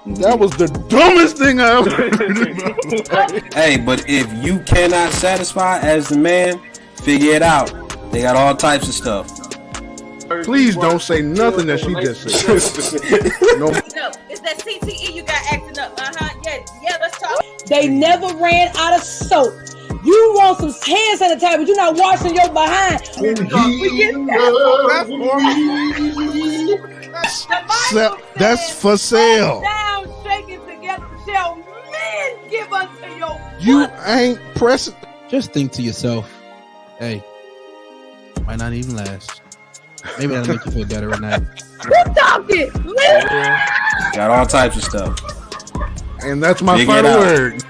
That was the dumbest thing I ever heard in my life. Hey, but if you cannot satisfy as the man, figure it out. They got all types of stuff. Please don't say nothing that she just said. No. No, it's that CTE you got acting up. Yeah, let's talk. They never ran out of soap. You want some hand sanitizer, but you're not washing your behind. That's for sale. Down, shaking together, shall men give unto your You ain't pressing. Just think to yourself, hey, might not even last. Maybe that'll make you feel better at night. Who talking? Got all types of stuff. And that's my Figure final it out. word.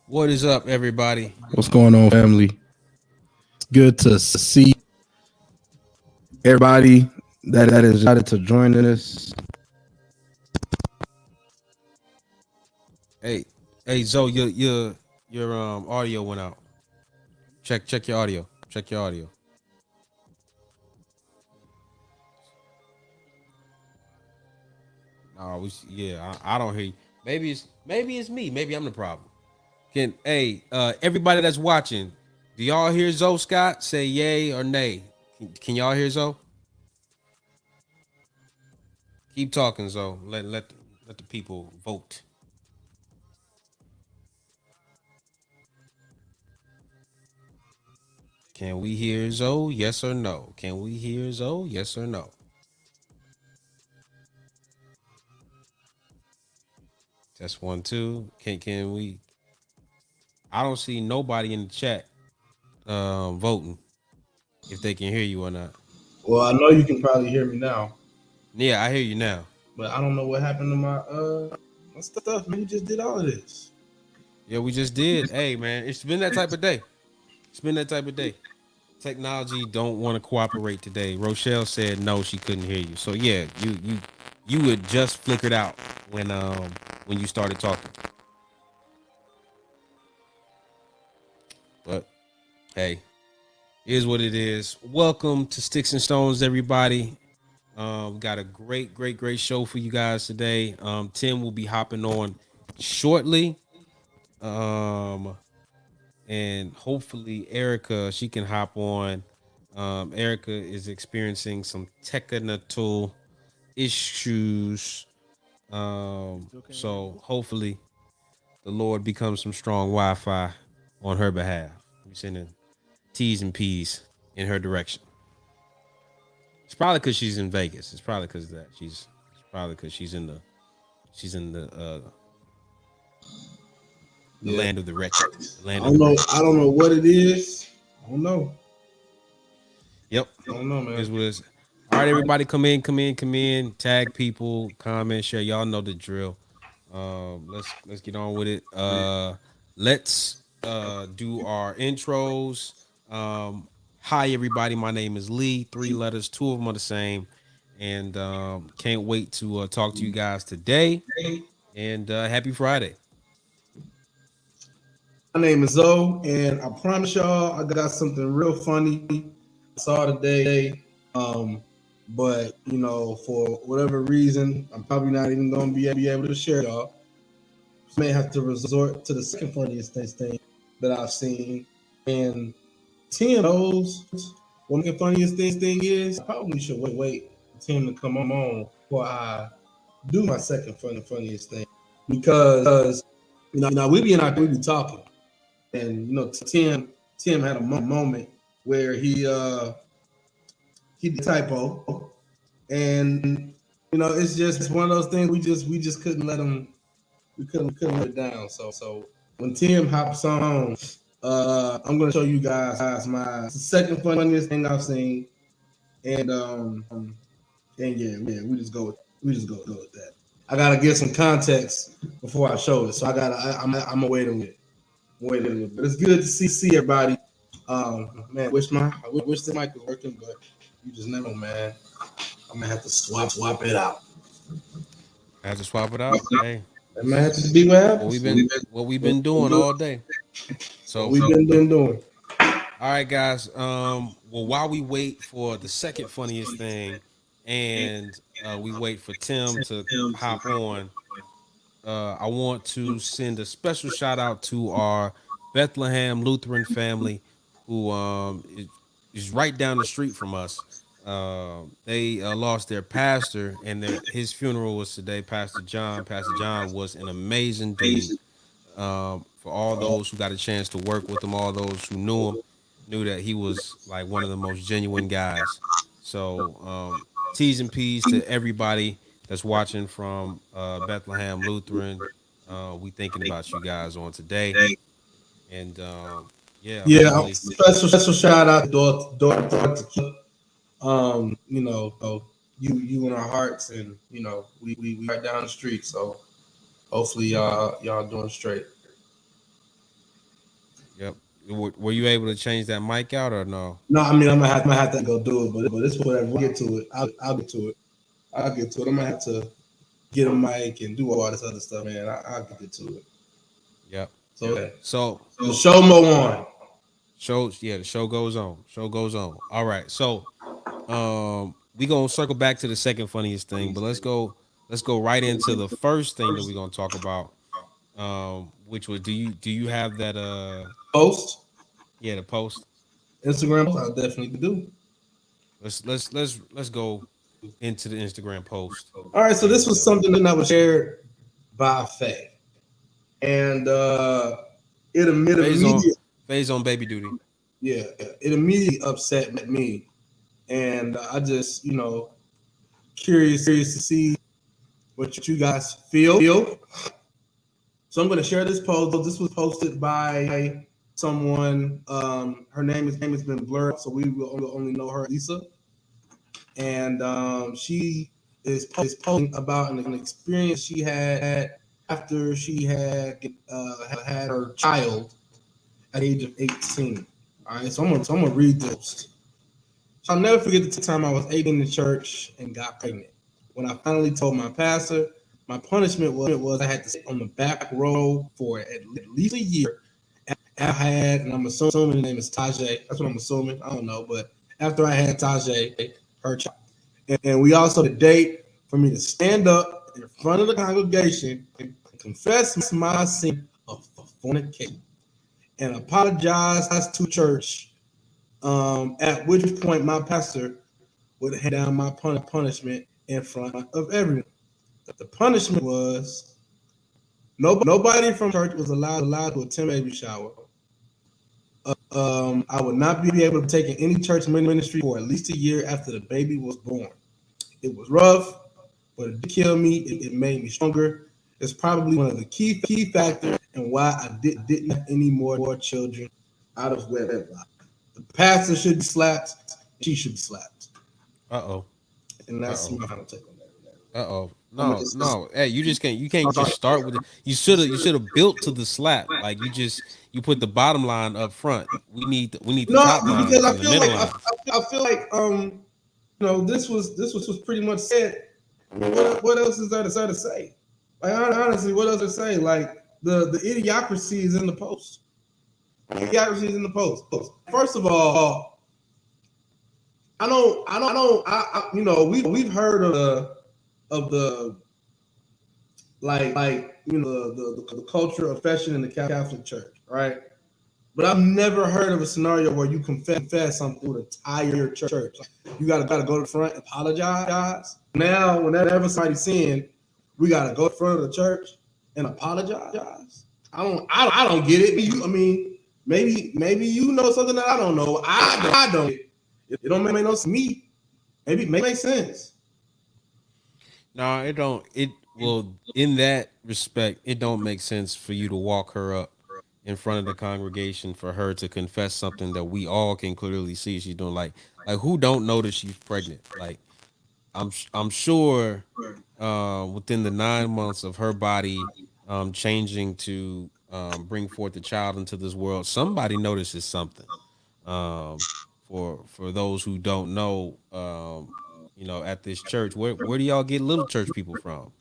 What is up, everybody? What's going on, family? It's good to see everybody that is excited to join us. Hey, Zoe, your audio went out. Check your audio. Check your audio. Oh, I don't hear you. Maybe it's me. Maybe I'm the problem. Everybody that's watching, do y'all hear Zoe Scott? Say yay or nay. Can y'all hear Zoe? Keep talking, Zoe. Let the people vote. Can we hear Zoe? Yes or no? Can we hear Zoe? Yes or no? That's 1, 2. Can we? I don't see nobody in the chat voting if they can hear you or not. Well, I know you can probably hear me now. Yeah, I hear you now. But I don't know what happened to my stuff. Man, we just did all of this. Yeah, we just did. Hey, man, it's been that type of day. Technology don't want to cooperate today. Rochelle said no, she couldn't hear you. So yeah, you would just flickered out when you started talking. But hey, here's what it is. Welcome to Sticks and Stones, everybody. We got a great show for you guys today. Tim will be hopping on shortly. And hopefully Erica, she can hop on. Erica is experiencing some technical issues. So hopefully the Lord becomes some strong Wi-Fi on her behalf. We're sending T's and P's in her direction. It's probably because she's in Vegas. It's probably because of that. It's probably because she's in the land of the wretched. I don't know what it is. I don't know. Yep. I don't know, man. Here's what it is. All right, everybody, come in. Tag people, comment, share. Y'all know the drill. Let's get on with it. Let's do our intros. Hi, everybody. My name is Lee. 3 letters, 2 of them are the same. And can't wait to talk to you guys today. And happy Friday. My name is Zoe, and I promise y'all I got something real funny I saw today. But you know, for whatever reason, I'm probably not even gonna be able to share y'all. May have to resort to the second funniest thing that I've seen. And Tim knows what the funniest thing is. I probably should wait for Tim to come on before I do my second funniest thing. Because you know we be talking. And you know, Tim had a moment where he did typo, and you know, it's one of those things we just couldn't let him. We couldn't let it down. So when Tim hops on, I'm gonna show you guys my second funniest thing I've seen, and yeah, we just go with that. I gotta give some context before I show it, so I'm gonna wait a minute. But it's good to see everybody. Man, I wish the mic was working, but you just never know, man. I'm gonna have to swap it out. I have to swap it out. Hey, that might have to be what happens. What we've been doing all day. So we've been doing. All right, guys. Well, while we wait for the second funniest thing, and we wait for Tim to hop on, I want to send a special shout out to our Bethlehem Lutheran family, who is right down the street from us. They lost their pastor, and his funeral was today. Pastor John. Pastor John was an amazing dude. For all those who got a chance to work with him, all those who knew him, knew that he was like one of the most genuine guys. So T's and P's to everybody that's watching from Bethlehem Lutheran. We thinking about you guys on today, and yeah, Yeah, hopefully, special shout out to Dorothy. You know, you in our hearts, and you know, we right down the street. So hopefully y'all doing straight. yep. Were you able to change that mic out or no? No, I mean I'm gonna have to go do it, but it's whatever. We'll get to it. I'll get to it. I'll get to it. I'm gonna have to get a mic and do all this other stuff, man. I'll get to it. Yep. So, So the show mo on. the show goes on. Show goes on. All right. So we gonna circle back to the second funniest thing, but let's go right into the first thing that we're gonna talk about. Which was do you have that Post the post? Instagram. I definitely do. Let's go into the Instagram post. All right. So this was something that was shared by Faye, and it immediately. Phase on baby duty. Yeah, it immediately upset me, and I just, you know, curious to see what you guys feel. So I'm going to share this post. This was posted by someone. Her name has been blurred, so we will only know her, Lisa. And she is posting about an experience she had after she had her child at the age of 18. All right, so I'm gonna read this. I'll never forget the time I was 18 in the church and got pregnant. When I finally told my pastor, my punishment was I had to sit on the back row for at least a year. I had, and I'm assuming the name is Tajay. That's what I'm assuming. I don't know, but after I had Tajay, her child, and we also had a date for me to stand up in front of the congregation and confess my sin of fornication and apologize to church, at which point my pastor would hand down my punishment in front of everyone. The punishment was nobody from church was allowed to attend baby shower. I would not be able to take in any church ministry for at least a year after the baby was born. It was rough, but it did kill me. It made me stronger. It's probably one of the key factors and why I didn't have any more children out of wedlock. The pastor should be slapped. She should be slapped. And that's my final take on that. No. Hey, you can't just start with it. You should have built to the slap. Like you put the bottom line up front. We need the top line. Because I feel like you know, this was pretty much said. What else is there to say? Like honestly, what else to say? Like the idiocracy is in the post. Idiocracy is in the post. First of all, I you know, we've heard of the like you know the culture of fashion in the Catholic Church, right? But I've never heard of a scenario where you confess something to the entire church. You gotta go to the front and apologize. Now, whenever somebody's sin, we gotta go to front of the church and apologize. I don't get it. I mean, maybe you know something that I don't know. I don't. It don't make no sense to me. Maybe it makes sense. No, it don't. Well, in that respect, it don't make sense for you to walk her up in front of the congregation for her to confess something that we all can clearly see she's doing. Like who don't know that she's pregnant? Like I'm sure within the 9 months of her body changing to bring forth the child into this world, somebody notices something. For those who don't know, you know, at this church, where do y'all get little church people from?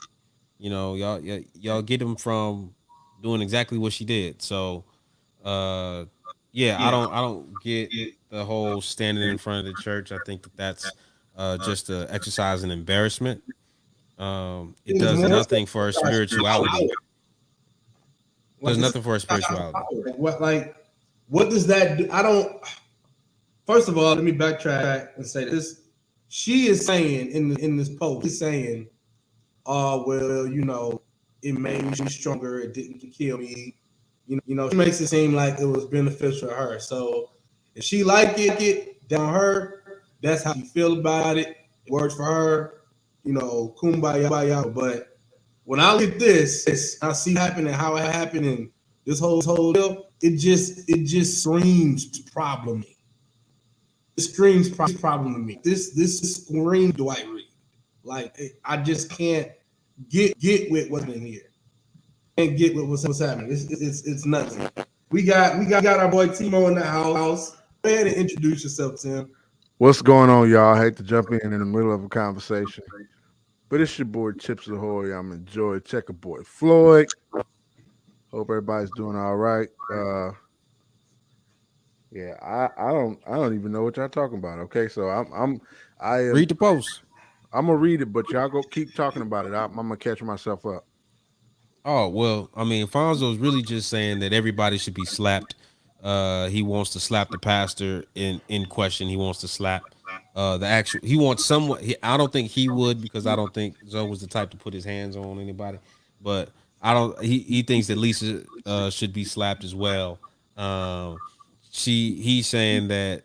You know, y'all get them from doing exactly what she did. So yeah, I don't get the whole standing in front of the church. I think that that's just a exercise in embarrassment. It does nothing for her spirituality. Does nothing for her spirituality. What does that do? I don't. First of all, let me backtrack and say this. She is saying in this post, she's saying, "Oh well, you know, it made me stronger. It didn't kill me. You know, she makes it seem like it was beneficial to her. So if she like it down her, that's how you feel about it. It works for her. You know, kumbaya. But when I look at this, I see happening how it happened, and this whole deal, it just screams problem to me. It screams problem to me. This screams Dwight Reed. Like I just can't get with what's in here. Can't get with what's happening. It's nuts. We got our boy Timo in the house. Go ahead and introduce yourself to him. What's going on, y'all? I hate to jump in the middle of a conversation, but it's your boy Chips Ahoy. I'm enjoying Checkerboard Floyd. Hope everybody's doing all right. Yeah, I don't even know what y'all talking about. Okay, so I Read the post. I'm gonna read it, but y'all go keep talking about it. I'm gonna catch myself up. Oh well, I mean, Fonzo's really just saying that everybody should be slapped. He wants to slap the pastor in question. He wants to slap the actual. He wants someone. I don't think he would, because I don't think Zoe was the type to put his hands on anybody. But I don't. He thinks that Lisa should be slapped as well. He's saying that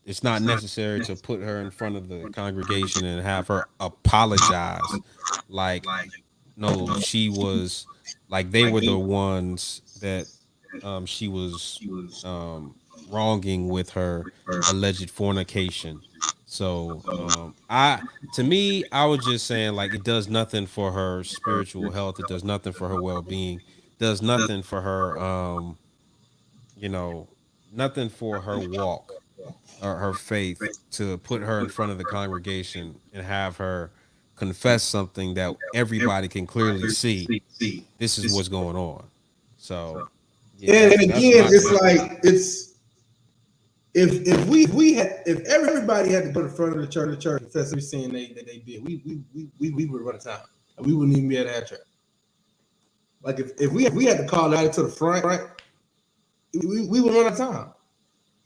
it's not necessary to put her in front of the congregation and have her apologize. Like, no, she was like, they were the ones that she was wronging with her alleged fornication. So I was just saying, like, it does nothing for her spiritual health. It does nothing for her well-being. Does nothing for her nothing for her walk or her faith to put her in front of the congregation and have her confess something that everybody can clearly see. This is what's going on. So yeah, and again, it's like if everybody had to go in front of the church confess everything they did, we would run out of time. We wouldn't even be able to have church. Like if we had to call out to the front, right? We would run out of time.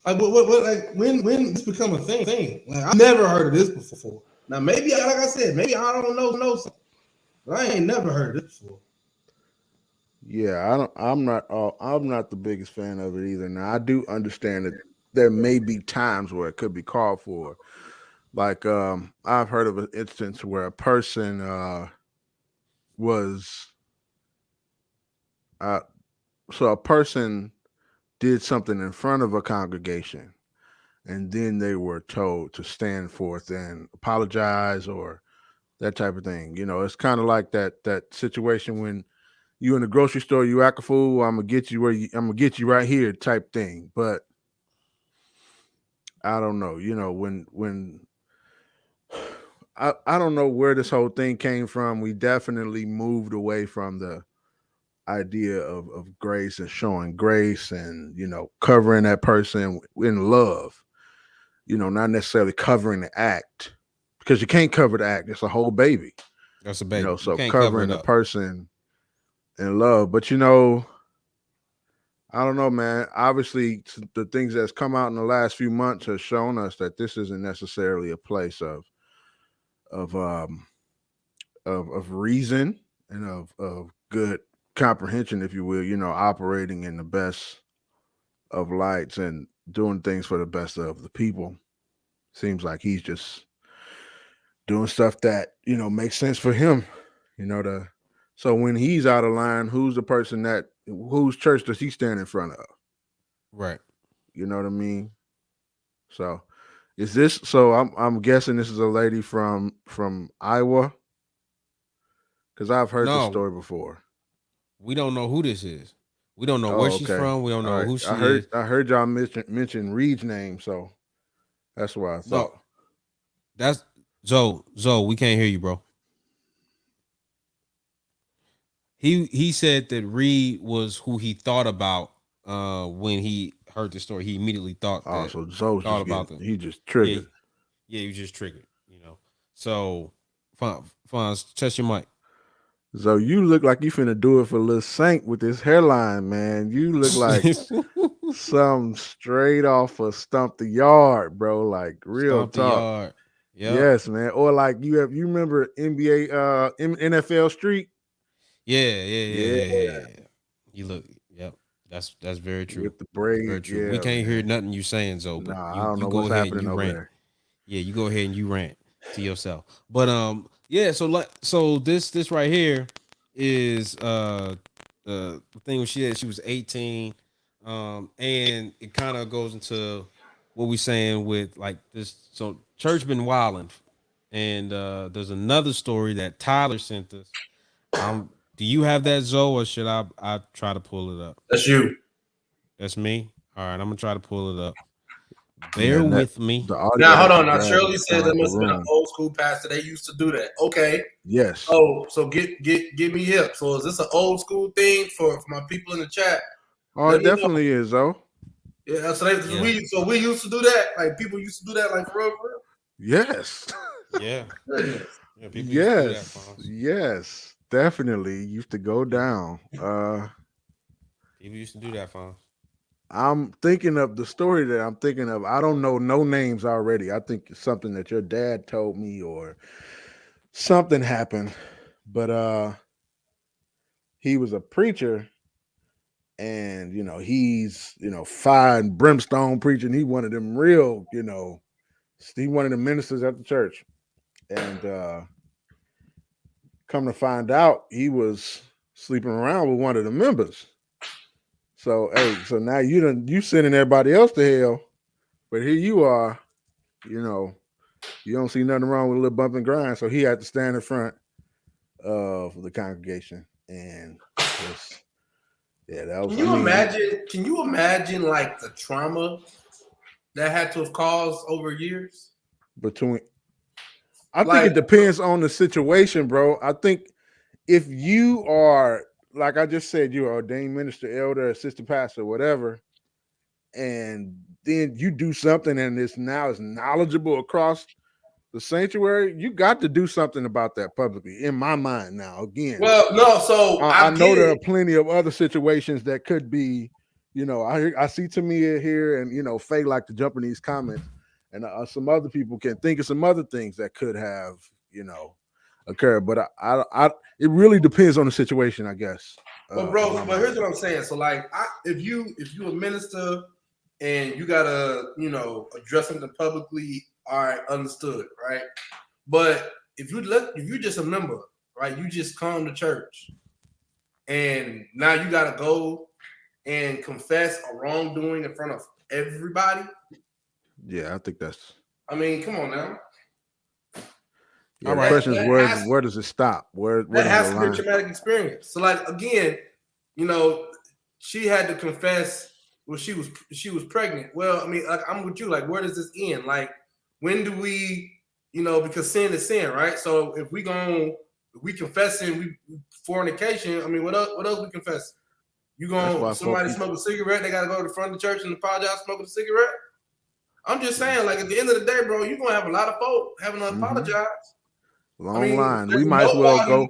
Like what like when this become a thing? Like I've never heard of this before. Now maybe, like I said, maybe I don't know something, but I ain't never heard of this before. Yeah, I'm not the biggest fan of it either. Now I do understand that there may be times where it could be called for. Like I've heard of an instance where a person so a person did something in front of a congregation, and then they were told to stand forth and apologize or that type of thing. You know, it's kind of like that situation when you in the grocery store, you act a fool, I'm gonna get you I'm gonna get you right here type thing. But I don't know, you know, when I don't know where this whole thing came from. We definitely moved away from the idea of grace and showing grace and, you know, covering that person in love, you know, not necessarily covering the act, because you can't cover the act. It's a whole baby. That's a baby. You know, so covering the person in love. But, you know, I don't know, man. Obviously, the things that's come out in the last few months has shown us that this isn't necessarily a place of reason and of good comprehension, if you will, you know, operating in the best of lights and doing things for the best of the people. Seems like he's just doing stuff that, you know, makes sense for him, you know. So when he's out of line, whose church does he stand in front of? Right. You know what I mean? So I'm guessing this is a lady from Iowa, because I've heard this story before. We don't know who this is. We don't know where she's from. We don't know who she is. I heard y'all mention Reed's name, so that's why I thought. No, that's Zoe, we can't hear you, bro. He said that Reed was who he thought about when he heard the story, he immediately thought Oh, that so Zoe's thought just about getting, them. he just Yeah, triggered. yeah, he was just triggered, you know. So, Fonz, test your mic. So you look like you finna do it for Lil Saint with this hairline, man. You look like some straight off of Stump the Yard, bro. Like real Stomp the talk. yard. Yep. Yes, man. Or like you remember NBA NFL Street Yeah. You look. Yep. That's very true. with the Very braid. true. Yeah, We can't hear man. nothing you saying, Zoe. But Nah, I you, don't you know go what's ahead and happening you over rant. there. Yeah, you go ahead and you rant to yourself. But yeah. So this right here is the thing when she was 18, and it kind of goes into what we saying with like this. So church been wilding, and there's another story that Tyler sent us. Do you have that, Zoe, or should I try to pull it up? That's you. That's me. All right, I'm gonna try to pull it up. Yeah, Bear and with me. The audio Now hold has to on. Now grab Shirley it said from that the must have been an room. old school pastor. They used to do that. Okay. Yes. Oh, so get me hip. So is this an old school thing for my people in the chat? Oh, Let it me know. definitely is, though. Yeah. So Yeah. we used to do that. Like people used to do that. Like for real. Yes. Yeah. Goodness. Yeah, people used to do that, Yes. Fonz. Yes. Definitely used to go down. People used to do that, Fonz. I'm thinking of the story that I'm thinking of. I don't know no names already. I think it's something that your dad told me or something happened. But he was a preacher and he's fire and brimstone preaching. He one of them real, he one of the ministers at the church. And come to find out he was sleeping around with one of the members. So so now you sending everybody else to hell, but here you are, you don't see nothing wrong with a little bump and grind. So he had to stand in front of the congregation, and that was. Can you imagine like the trauma that had to have caused over years? I think it depends on the situation, bro. I think if you are, like I just said, you're ordained minister, elder, assistant pastor, whatever, and then you do something and it's knowledgeable across the sanctuary, you got to do something about that publicly, in my mind now. Again, well, no, so I know there are plenty of other situations that could be, I see Tamia here and, Faye like to jump in these comments, and some other people can think of some other things that could have, occurred. But it really depends on the situation, I guess. But bro, but here's what I'm saying. So like, if you a minister and you gotta, address something publicly, all right, understood, right? But if you just a member, right? You just come to church, and now you gotta go and confess a wrongdoing in front of everybody. Yeah, I think that's. I mean, come on now. Yeah, the question is where does it stop? Where that has the to be a line? traumatic experience. So like again, she had to confess when she was pregnant. Well, I mean, like I'm with you. Like, where does this end? Like, when do we, because sin is sin, right? So if we confessing we fornication, I mean, what else we confess? You somebody smoke a cigarette, they gotta go to the front of the church and apologize smoking a cigarette. I'm just saying, like at the end of the day, bro, you're gonna have a lot of folk having to apologize. Long line. We might as well go.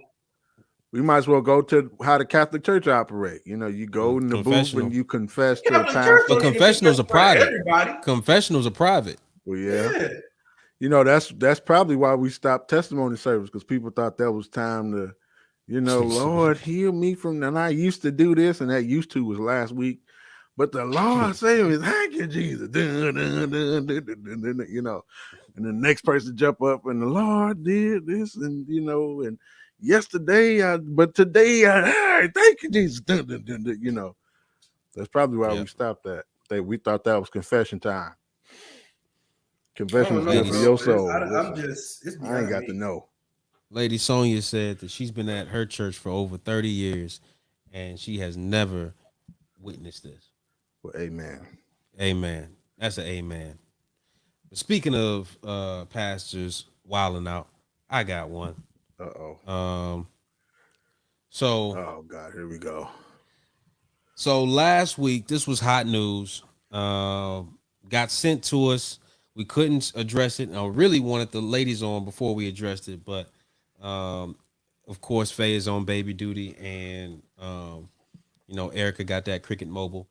We might as well go to how the Catholic Church operate. You go in the booth and you confess to the pastor. But confessionals are private. Confessionals are private. Well, yeah. That's probably why we stopped testimony service, because people thought that was time to, Lord, heal me from. And I used to do this, and that used to was last week. But the Lord saved me. Thank you, Jesus. And the next person jump up and the Lord did this, and and yesterday, but today, thank you, Jesus. That's probably why we stopped that. We thought that was confession time. Confession is good for your soul. I ain't got to know. Lady Sonia said that she's been at her church for over 30 years, and she has never witnessed this. Well, amen. Amen. That's an amen. But speaking of pastors wilding out, I got one. Oh God, here we go. So last week, this was hot news. got sent to us. We couldn't address it. I really wanted the ladies on before we addressed it, but of course, Faye is on baby duty, and Erica got that Cricket Mobile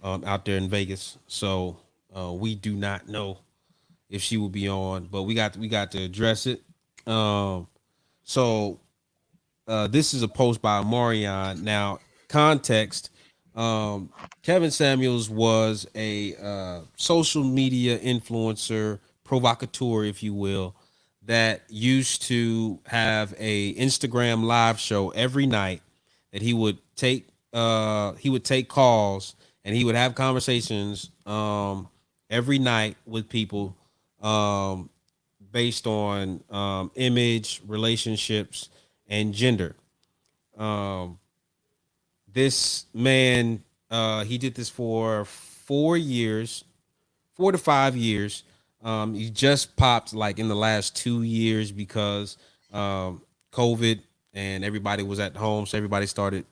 out there in Vegas, so we do not know if she will be on, but we got to address it. So this is a post by Marion. Now, context: Kevin Samuels was a social media influencer, provocateur, if you will, that used to have a Instagram live show every night that he would take calls and he would have conversations every night with people based on image, relationships, and gender. This man, he did this for 4 to 5 years. He just popped like in the last 2 years because COVID and everybody was at home, so everybody started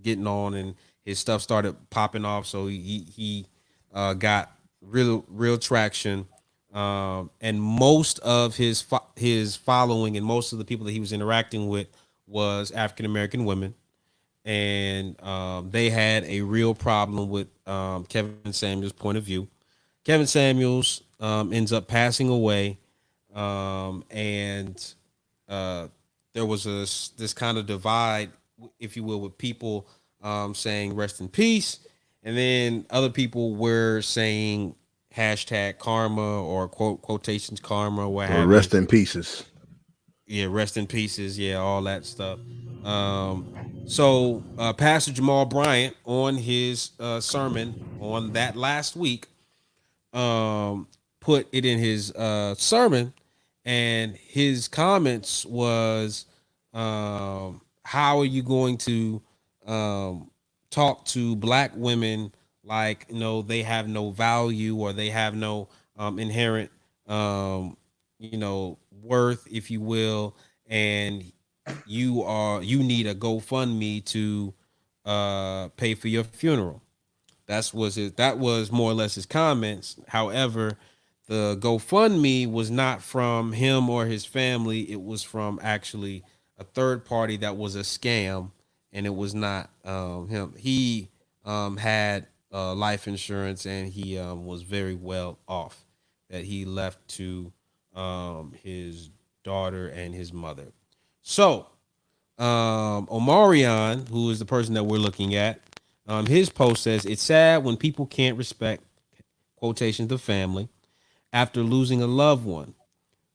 getting on and his stuff started popping off. So he got real traction, and most of his following and most of the people that he was interacting with was African American women, and they had a real problem with Kevin Samuels' point of view. Kevin Samuels ends up passing away, and there was this kind of divide, if you will, with people saying rest in peace, and then other people were saying hashtag karma or quotations karma, what have you. Rest in pieces. Yeah, rest in pieces. Yeah, all that stuff. So Pastor Jamal Bryant on his sermon on that last week put it in his sermon, and his comments was, how are you going to talk to black women like they have no value or they have no inherent worth, if you will, and you need a GoFundMe to pay for your funeral. That was more or less his comments. However, the GoFundMe was not from him or his family. It was from actually a third party that was a scam, and it was not him. He had life insurance, and he was very well off that he left to his daughter and his mother. So Omarion, who is the person that we're looking at, his post says, it's sad when people can't respect, quotations, the family after losing a loved one.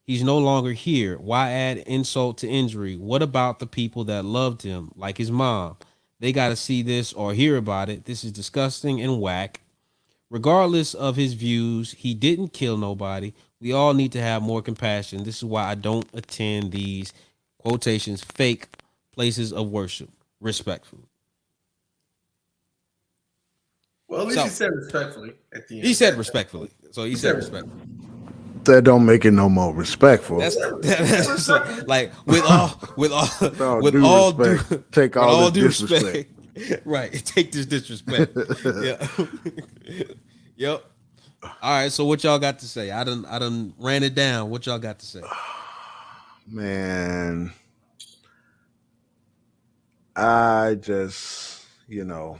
He's no longer here. Why add insult to injury? What about the people that loved him, like his mom? They got to see this or hear about it. This is disgusting and whack. Regardless of his views, he didn't kill nobody. We all need to have more compassion. This is why I don't attend these, quotations, fake places of worship. Respectfully. Well, at least he said respectfully at the end. He said respectfully. So he said respectfully. That don't make it no more respectful. That's like with all respect, take all this disrespect. Right. Take this disrespect. Yeah. Yep. All right. So what y'all got to say? I done ran it down. What y'all got to say? Man, I just, okay,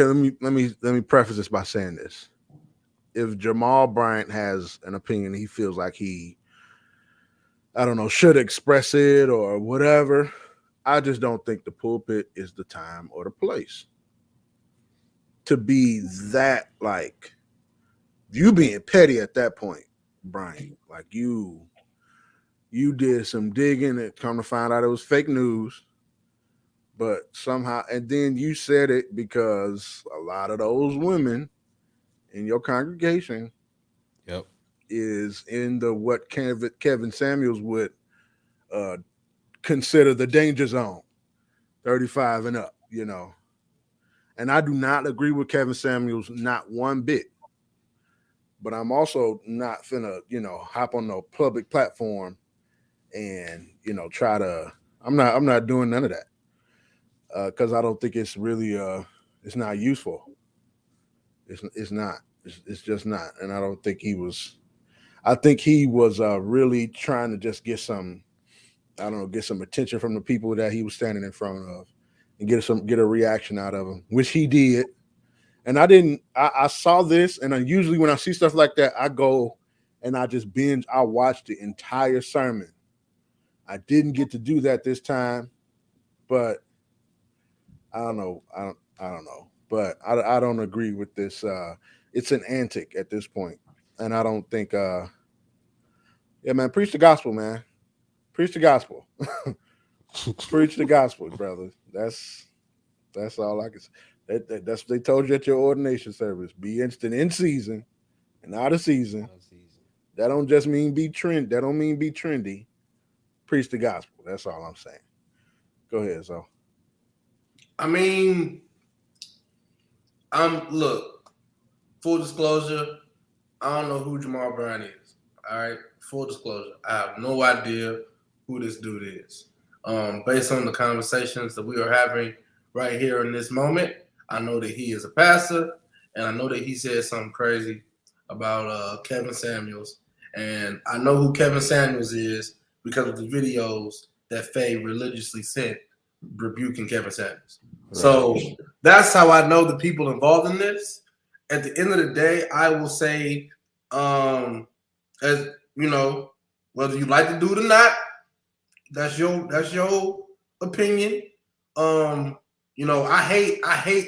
let me preface this by saying this. If Jamal Bryant has an opinion, he feels like he, should express it or whatever, I just don't think the pulpit is the time or the place to be that, like, you being petty at that point, Bryant. Like, you did some digging and come to find out it was fake news, but somehow, and then you said it because a lot of those women in your congregation is in the what Kevin Samuels would consider the danger zone, 35 and up, And I do not agree with Kevin Samuels, not one bit. But I'm also not finna, hop on no public platform and, try to, I'm not doing none of that. Because I don't think it's really It's not useful. It's not. It's just not. And I don't think he was. I think he was really trying to just get some. I don't know, get some attention from the people that he was standing in front of, and get a reaction out of him, which he did. And I saw this, and usually when I see stuff like that, I go and I just binge. I watch the entire sermon. I didn't get to do that this time, but I don't know. I don't know, but I don't agree with this. It's an antic at this point, and I don't think. Yeah, man, preach the gospel, man. Preach the gospel. Preach the gospel, brother. That's all I can say. That's what they told you at your ordination service. Be instant in season and out of season. That don't just mean be trend. That don't mean be trendy. Preach the gospel. That's all I'm saying. Go ahead, so. I mean, look, full disclosure, I don't know who Jamal Brown is. All right, full disclosure, I have no idea who this dude is. Based on the conversations that we are having right here in this moment, I know that he is a pastor, and I know that he said something crazy about Kevin Samuels, and I know who Kevin Samuels is because of the videos that Faye religiously sent rebuking Kevin Samuels. Right. So that's how I know the people involved in this. At the end of the day, I will say, as you know, whether you like the dude or not, that's your opinion. You know, I hate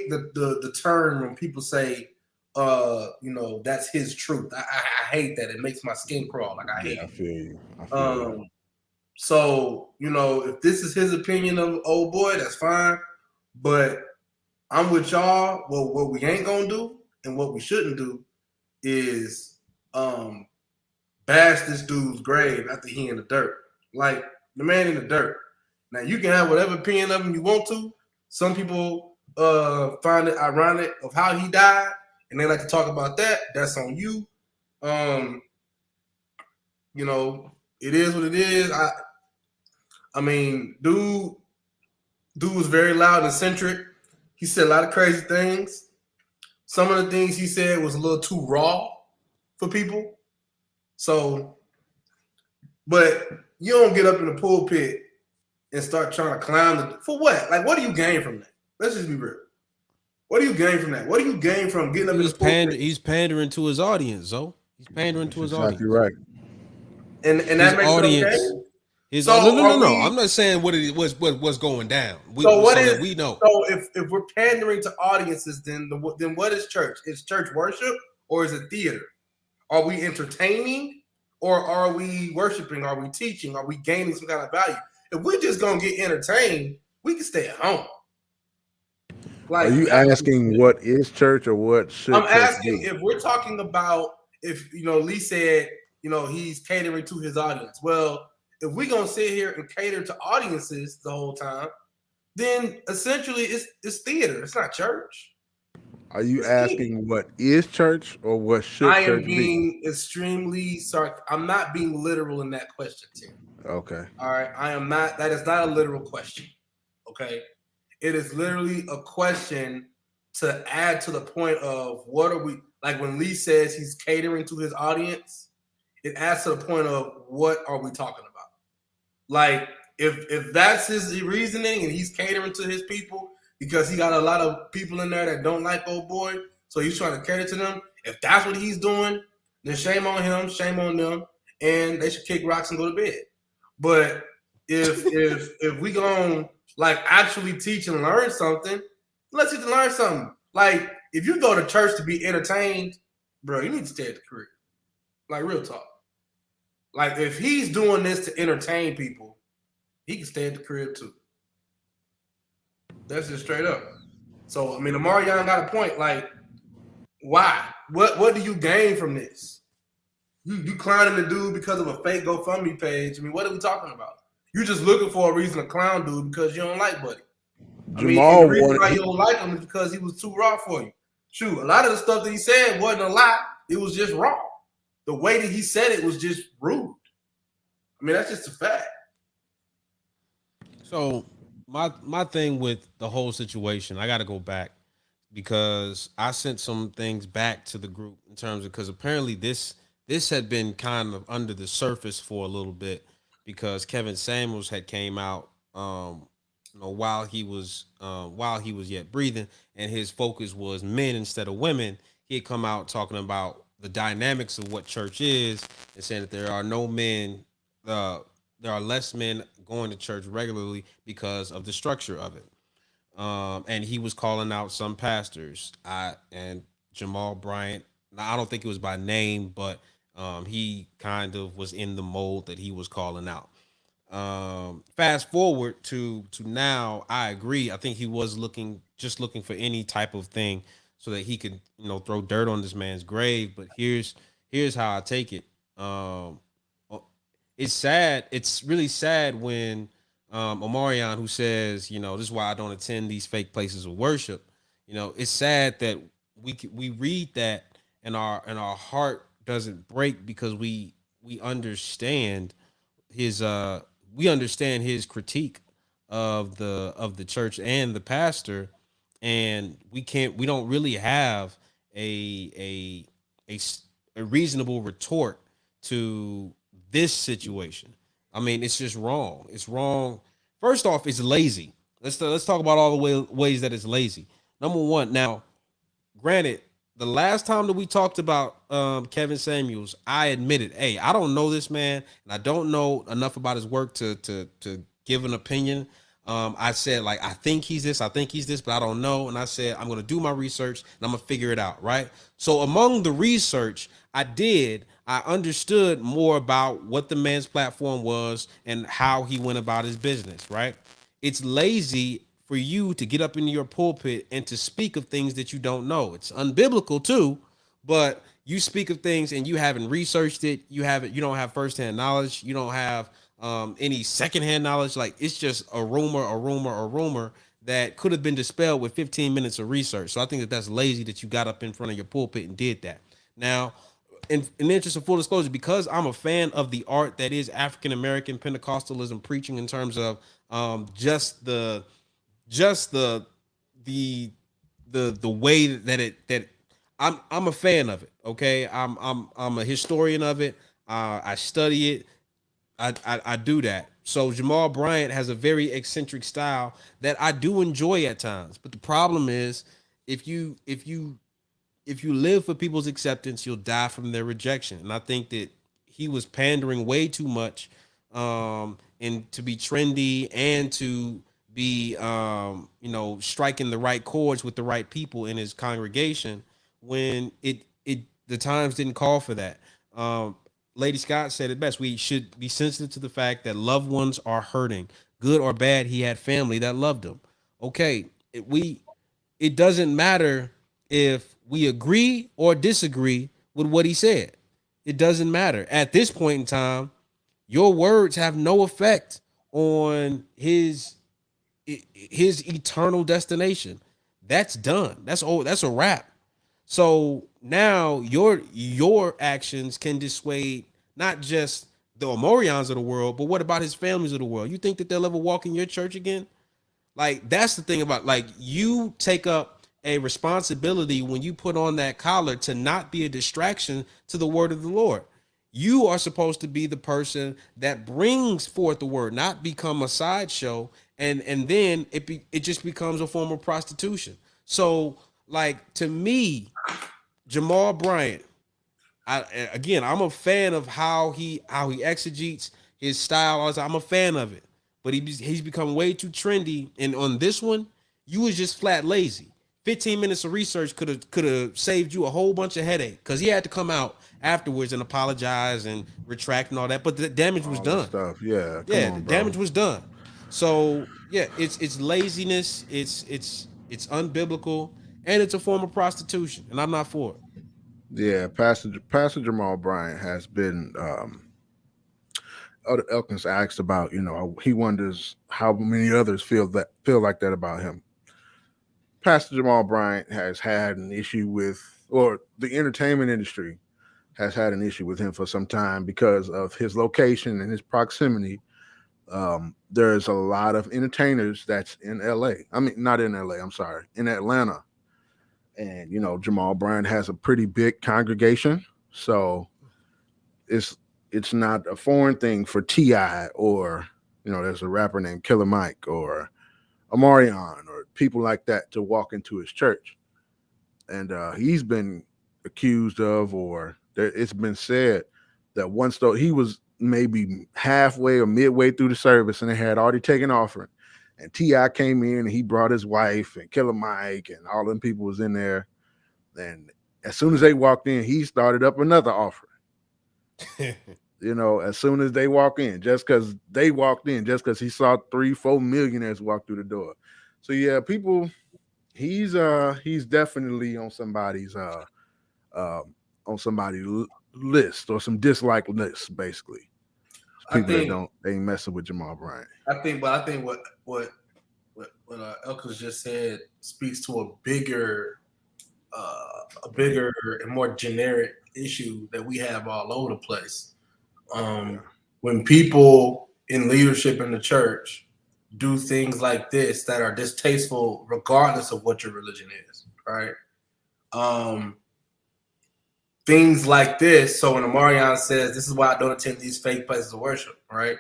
the term when people say, you know, that's his truth. I hate that. It makes my skin crawl. Like I hate it. I feel you. So, you know, if this is his opinion of old boy, that's fine. But I'm with y'all. Well, what we ain't gonna do and what we shouldn't do is bash this dude's grave after he in the dirt. Like the man in the dirt. Now you can have whatever opinion of him you want to. Some people find it ironic of how he died, and they like to talk about that. That's on you. You know, it is what it is. I mean, dude was very loud and eccentric. He said a lot of crazy things. Some of the things he said was a little too raw for people. So, but you don't get up in the pulpit and start trying to clown for what? Like, what do you gain from that? Let's just be real. What do you gain from that? What do you gain from getting up in the pulpit? He's pandering to his audience, Zo. He's pandering to his audience. Exactly right. And that makes audience. It okay? No. I'm not saying what it was. What's going down? We know. So if we're pandering to audiences, then what is church? Is church worship or is it theater? Are we entertaining or are we worshiping? Are we teaching? Are we gaining some kind of value? If we're just gonna get entertained, we can stay at home. Like, are you asking what is church or what should? I'm asking if we're talking about if Lee said he's catering to his audience. Well, if we're gonna sit here and cater to audiences the whole time, then essentially it's theater. It's not church. Are you asking what is church or what should church be? I am being extremely sorry. I'm not being literal in that question, Tim. Okay. All right. I am not. That is not a literal question. Okay. It is literally a question to add to the point of what are we, like when Lee says he's catering to his audience, it adds to the point of what are we talking about? Like if that's his reasoning and he's catering to his people because he got a lot of people in there that don't like old boy, so he's trying to cater to them. If that's what he's doing, then shame on him, shame on them, and they should kick rocks and go to bed. But if we gonna like actually teach and learn something, let's teach and learn something. Like if you go to church to be entertained, bro, you need to stay at the crib. Like real talk. Like if he's doing this to entertain people, he can stay at the crib too. That's just straight up. So I mean, Amari Young got a point. Like, why? What do you gain from this? You clowning the dude because of a fake GoFundMe page. I mean, what are we talking about? You just looking for a reason to clown dude because you don't like Buddy. I mean, the reason why you don't like him is because he was too raw for you. Shoot, a lot of the stuff that he said wasn't a lot. It was just raw. The way that he said it was just rude. I mean, that's just a fact. So my thing with the whole situation, I got to go back. because I sent some things back to the group in terms of, because apparently this had been kind of under the surface for a little bit, because Kevin Samuels had came out while he was yet breathing, and his focus was men instead of women. He had come out talking about the dynamics of what church is, and saying that there are no men, there are less men going to church regularly because of the structure of it. And he was calling out some pastors. And Jamal Bryant. Now, I don't think it was by name, but he kind of was in the mold that he was calling out. Fast forward to now, I agree. I think he was looking for any type of thing so that he could, throw dirt on this man's grave. But here's how I take it. It's sad. It's really sad when Omarion, who says, this is why I don't attend these fake places of worship. It's sad that we read that and our heart doesn't break, because we understand his critique of the church and the pastor, and we don't really have a reasonable retort to this situation. I mean, it's just wrong. It's wrong. First off, it's lazy. Let's talk about all the ways that it's lazy. Number one, now, granted, the last time that we talked about Kevin Samuels, I admitted, hey, I don't know this man, and I don't know enough about his work to give an opinion. I said, like, I think he's this, but I don't know. And I said, I'm going to do my research and I'm going to figure it out. Right. So among the research I understood more about what the man's platform was and how he went about his business. Right. It's lazy for you to get up in your pulpit and to speak of things that you don't know. It's unbiblical too, but you speak of things and you haven't researched it. You don't have firsthand knowledge. You don't have any secondhand knowledge. Like, it's just a rumor that could have been dispelled with 15 minutes of research. So I think that's lazy that you got up in front of your pulpit and did that. Now, in the interest of full disclosure, because I'm a fan of the art that is African American Pentecostalism preaching, in terms of just the way that I'm a fan of it. Okay, I'm a historian of it. I study it. I do that. So Jamal Bryant has a very eccentric style that I do enjoy at times. But the problem is, if you live for people's acceptance, you'll die from their rejection. And I think that he was pandering way too much, and to be trendy and to be striking the right chords with the right people in his congregation, when the times didn't call for that. Lady Scott said it best. We should be sensitive to the fact that loved ones are hurting. Good or bad, he had family that loved him. Okay, it doesn't matter if we agree or disagree with what he said. It doesn't matter. At this point in time, your words have no effect on his eternal destination. That's done. That's a wrap. So now your actions can dissuade not just the Omarions of the world, but what about his families of the world? You think that they'll ever walk in your church again? Like, that's the thing about, like, you take up a responsibility when you put on that collar to not be a distraction to the word of the Lord. You are supposed to be the person that brings forth the word, not become a sideshow, and then it just becomes a form of prostitution. So, like, to me, Jamal Bryant, I'm a fan of how he exegetes his style. I'm a fan of it, but he's become way too trendy. And on this one, you was just flat lazy. 15 minutes of research could have saved you a whole bunch of headache, because he had to come out afterwards and apologize and retract and all that. But the damage was done. Stuff. Yeah. The damage was done. So yeah, it's laziness. It's unbiblical, and it's a form of prostitution, and I'm not for it. Yeah, Pastor Jamal Bryant has been. Elkins asked about, he wonders how many others feel like that about him. Pastor Jamal Bryant has had an issue with, or the entertainment industry has had an issue with him for some time because of his location and his proximity. There's a lot of entertainers that's in LA. I mean, not in LA, I'm sorry, in Atlanta, And you know, Jamal Bryant has a pretty big congregation, so it's not a foreign thing for T.I. or, you know, there's a rapper named Killer Mike or Omarion or people like that to walk into his church. And he's been accused of, or it's been said that once though he was maybe halfway or midway through the service and they had already taken offering, and T.I. came in and he brought his wife and Killer Mike and all them people was in there. And as soon as they walked in, he started up another offering. You know, as soon as they walk in, just because he saw 3-4 millionaires walk through the door. So yeah, people, he's definitely on somebody's list or some dislike lists, basically. People they ain't messing with Jamal Bryant. I think what Elkins just said speaks to a bigger and more generic issue that we have all over the place. When people in leadership in the church do things like this that are distasteful, regardless of what your religion is, right? Things like this. So when Omarion says, "This is why I don't attend these fake places of worship," right?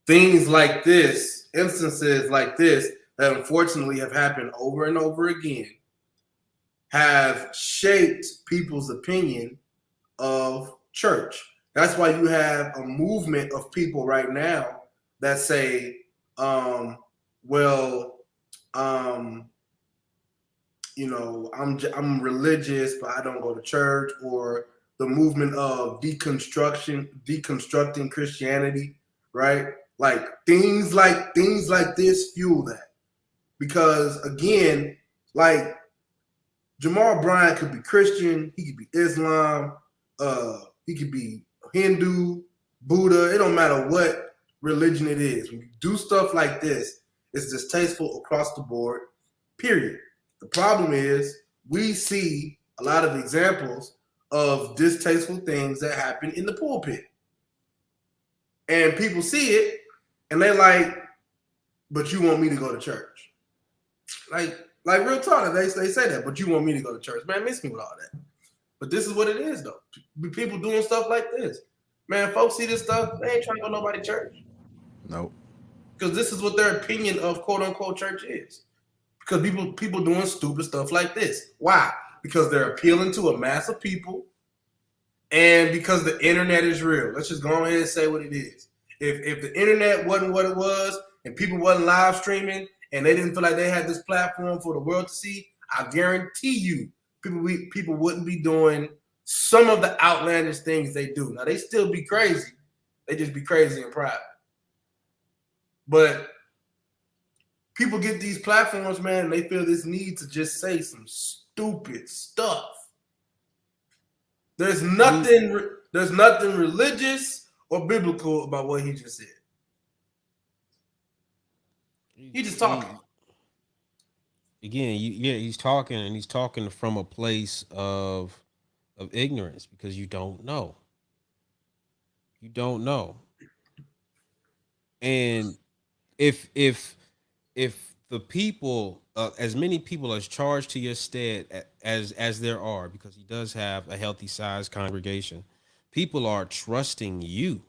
Things like this, instances like this, that unfortunately have happened over and over again, have shaped people's opinion of church. That's why you have a movement of people right now that say, you know, I'm religious, but I don't go to church, or the movement of deconstructing Christianity, right? Like things like this fuel that. Because again, like Jamal Bryant could be Christian, he could be Islam, he could be Hindu, Buddha, it don't matter what religion it is. When you do stuff like this, it's distasteful across the board, period. The problem is we see a lot of examples of distasteful things that happen in the pulpit. And people see it and they're like, but you want me to go to church. Like real talk, they say that, but you want me to go to church. Man, miss me with all that. But this is what it is, though. People doing stuff like this. Man, folks see this stuff, they ain't trying to go to nobody church. Nope. Because this is what their opinion of quote-unquote church is. Because people doing stupid stuff like this. Why? Because they're appealing to a mass of people, and because the internet is real. Let's just go ahead and say what it is. If the internet wasn't what it was, and people wasn't live streaming, and they didn't feel like they had this platform for the world to see, I guarantee you, people wouldn't be doing some of the outlandish things they do. Now, they still be crazy. They just be crazy in private. But people get these platforms, man, and they feel this need to just say some stupid stuff. There's nothing religious or biblical about what he just said. He just talking. Again, he's talking, and he's talking from a place of ignorance, because you don't know. You don't know. And if the people, as many people as charged to your stead as there are, because he does have a healthy sized congregation, people are trusting you.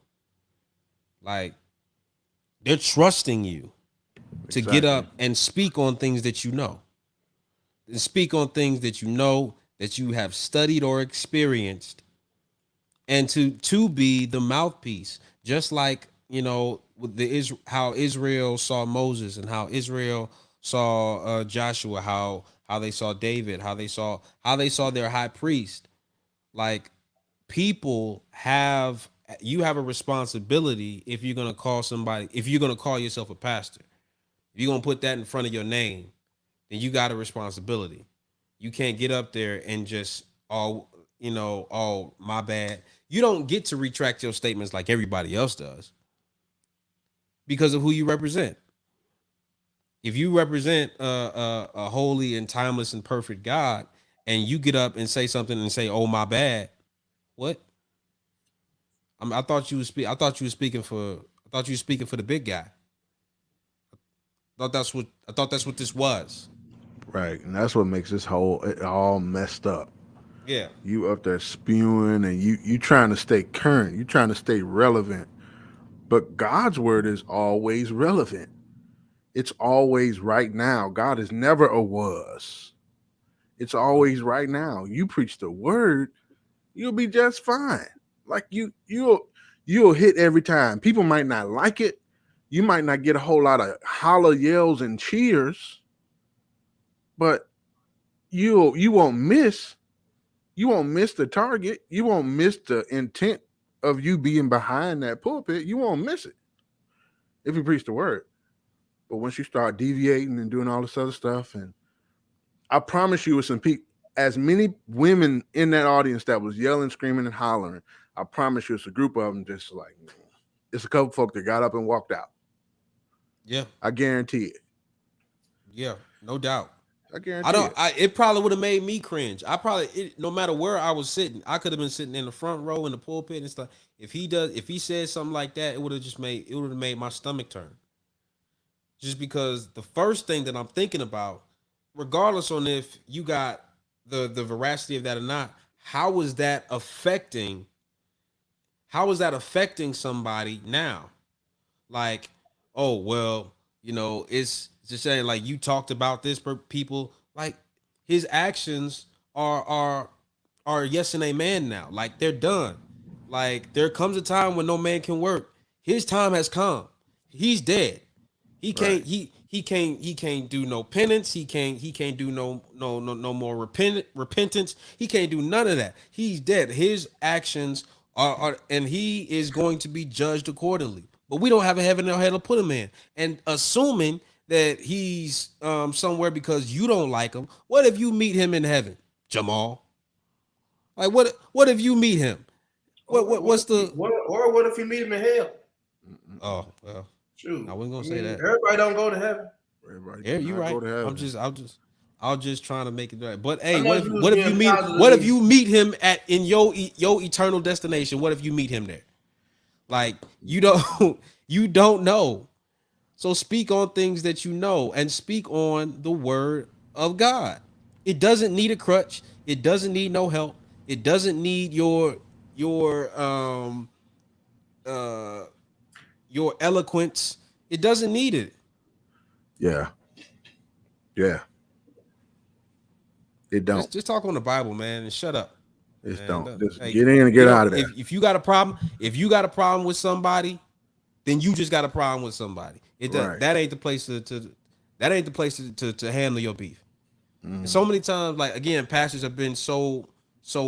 Like, they're trusting you to get up and speak on things that you know. And speak on things that you know, that you have studied or experienced, and to be the mouthpiece, just like, you know, with how Israel saw Moses, and how Israel saw Joshua, how they saw David, how they saw their high priest. Like, you have a responsibility if you're gonna call yourself a pastor. If you're gonna put that in front of your name, then you got a responsibility. You can't get up there and just, my bad. You don't get to retract your statements like everybody else does, because of who you represent. If you represent a holy and timeless and perfect God, and you get up and say something and say, "Oh, my bad," what? I thought you were speaking for the big guy. I thought that's what this was. Right. And that's what makes this whole it all messed up. Yeah. You up there spewing and you trying to stay current. You trying to stay relevant. But God's word is always relevant. It's always right now. God is never a was. It's always right now. You preach the word, you'll be just fine. Like you'll hit every time. People might not like it. You might not get a whole lot of holler yells and cheers, but you won't miss. You won't miss the target. You won't miss the intent of you being behind that pulpit. You won't miss it if you preach the word. But once you start deviating and doing all this other stuff, and I promise you, with some people, as many women in that audience that was yelling, screaming, and hollering, I promise you, it's a group of them just like, it's a couple folk that got up and walked out. Yeah. I guarantee it. Yeah. No doubt. I guarantee I don't. it. It probably would have made me cringe. No matter where I was sitting, I could have been sitting in the front row in the pulpit and stuff. If he said something like that, it would have made my stomach turn. Just because the first thing that I'm thinking about, regardless on if you got the veracity of that or not, how is that affecting somebody now? Like, oh well, it's just saying, like, you talked about this for people, like his actions are yes and amen now. Like, they're done. Like, there comes a time when no man can work. His time has come. He's dead. He can't he can't do no penance. He can't do no more repentance. He can't do none of that. He's dead. His actions are and he is going to be judged accordingly. But we don't have a heaven or hell to put him in. And assuming that he's somewhere because you don't like him, what if you meet him in heaven, Jamal? Like, what if you meet him? What if you meet him in hell? Oh, well, shoot, I wasn't gonna say that. Everybody don't go to heaven. Yeah, you're right. I'm just trying to make it right. But hey, I what know if you meet him in your eternal destination? What if you meet him there? Like, you don't know. So speak on things that you know and speak on the word of God. It doesn't need a crutch. It doesn't need no help. It doesn't need your eloquence. It doesn't need it. Yeah. It don't. Just talk on the Bible, man, and shut up. Just Man, don't. hey, Just get in and get out of there. If you got a problem with somebody, then you just got a problem with somebody. Right. That ain't the place to handle your beef. And so many times, like, again, pastors have been so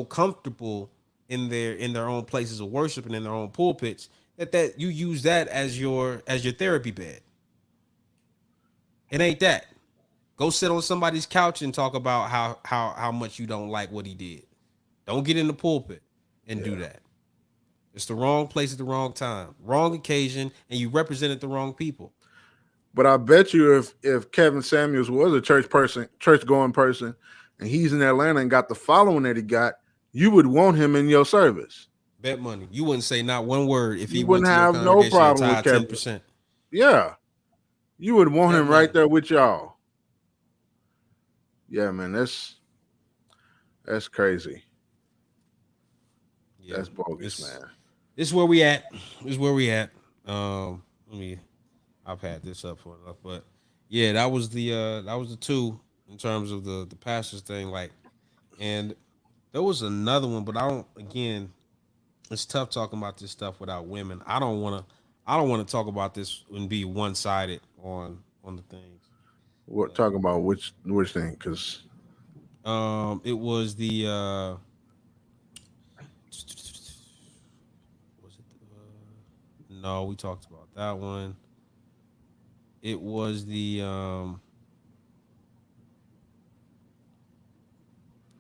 comfortable in their own places of worship and in their own pulpits that you use that as your therapy bed. It ain't that. Go sit on somebody's couch and talk about how much you don't like what he did. Don't get in the pulpit and do that. It's the wrong place at the wrong time, wrong occasion, and you represented the wrong people. But I bet you if Kevin Samuels was a church going person, and he's in Atlanta and got the following that he got, you would want him in your service. Bet money. You wouldn't say not one word if he wouldn't have no problem with Kevin. 10%. Yeah. You would want him right there with y'all. Yeah, man, that's crazy. Yeah, that's bogus, man. This is where we at. I've had this up for enough, but yeah, that was the two in terms of the pastors thing. Like, and there was another one, but again, it's tough talking about this stuff without women. I don't want to talk about this and be one-sided on the things. What talking about which thing? Because it was the no, we talked about that one. It was the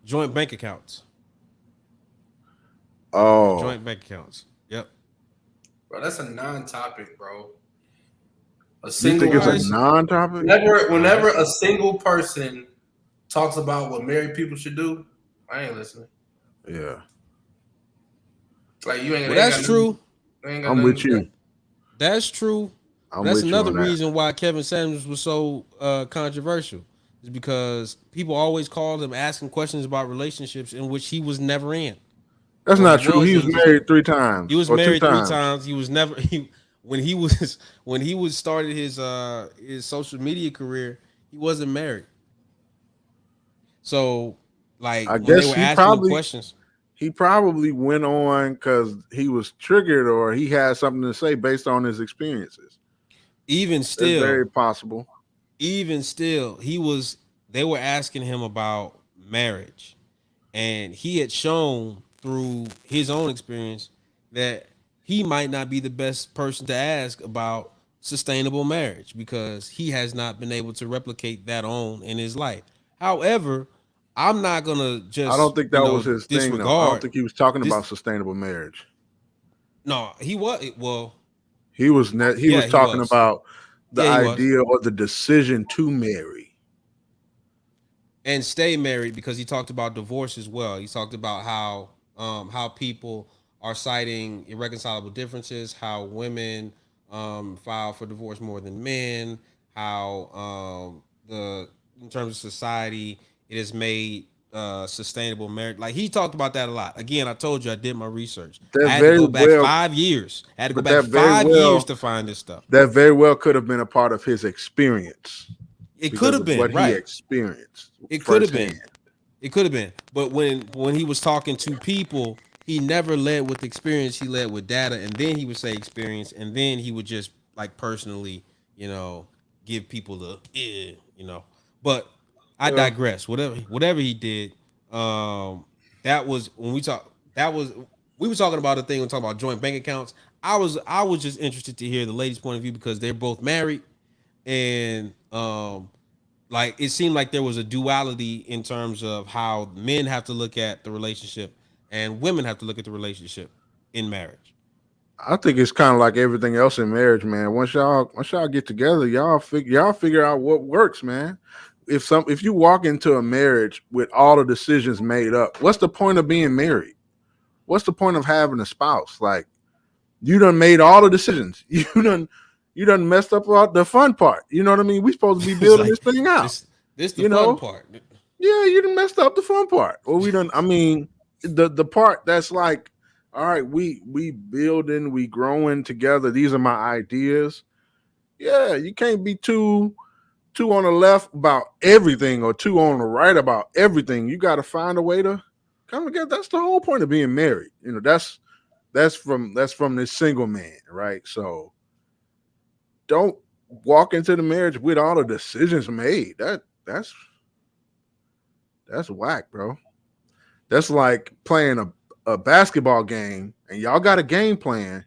joint bank accounts. Oh, joint bank accounts. Yep. Bro, that's a non-topic, bro. You think it's a non-topic? Whenever a single person talks about what married people should do, I ain't listening. Yeah. Like, you ain't. Well, that's true. I'm with you. That's true. That's another reason why Kevin Samuels was so controversial. is because people always called him asking questions about relationships in which he was never in. That's Or not he true. He in, was he just- married 3 He times was or 2 married 3 times. times. He was never when he was started his social media career, he wasn't married. So like I when they guess were asking him questions, he probably went on because he was triggered or he had something to say based on his experiences. even It's still, very possible. they were asking him about marriage, and he had shown through his own experience that he might not be the best person to ask about sustainable marriage because he has not been able to replicate that on in his life. However, I'm not gonna I don't just think that was his thing, though. I don't disregard think he was talking this. about sustainable marriage. No, he was. Well, He was he was he talking was. about the Yeah, he was. idea or the decision to marry. And stay married because he talked about divorce as well. He talked about how people are citing irreconcilable differences, how women file for divorce more than men, how the in terms of society it has made sustainable marriage. Like he talked about that a lot. Again, I told you I did my research. That I had to very go back well- 5 years. I had to go but back that very 5 well- years to find this stuff. That very well could have been a part of his experience. It because could have of been what right. he experienced. It could have been. firsthand. It could have been. But when he was talking to people, he never led with experience. He led with data, and then he would say experience, and then he would just like personally, give people the But I digress. Whatever he did, that was when we talk. That was we were talking about a thing. We're talking about joint bank accounts. I was just interested to hear the ladies' point of view because they're both married, and like it seemed like there was a duality in terms of how men have to look at the relationship and women have to look at the relationship in marriage. I think it's kind of like everything else in marriage, man. Once y'all get together, y'all figure out what works, man. If you walk into a marriage with all the decisions made up, what's the point of being married? What's the point of having a spouse? Like you done made all the decisions. You done messed up about the fun part. You know what I mean? We supposed to be building Like, this thing out. This the You fun know? part. Yeah, you done messed up the fun part. Well, we done. I mean, the part that's like, all right, we building, we growing together. These are my ideas. Yeah, you can't be two on the left about everything or two on the right about everything. You got to find a way to come together. That's the whole point of being married. That's from this single man, right? So don't walk into the marriage with all the decisions made. That's whack, bro. That's like playing a basketball game and y'all got a game plan,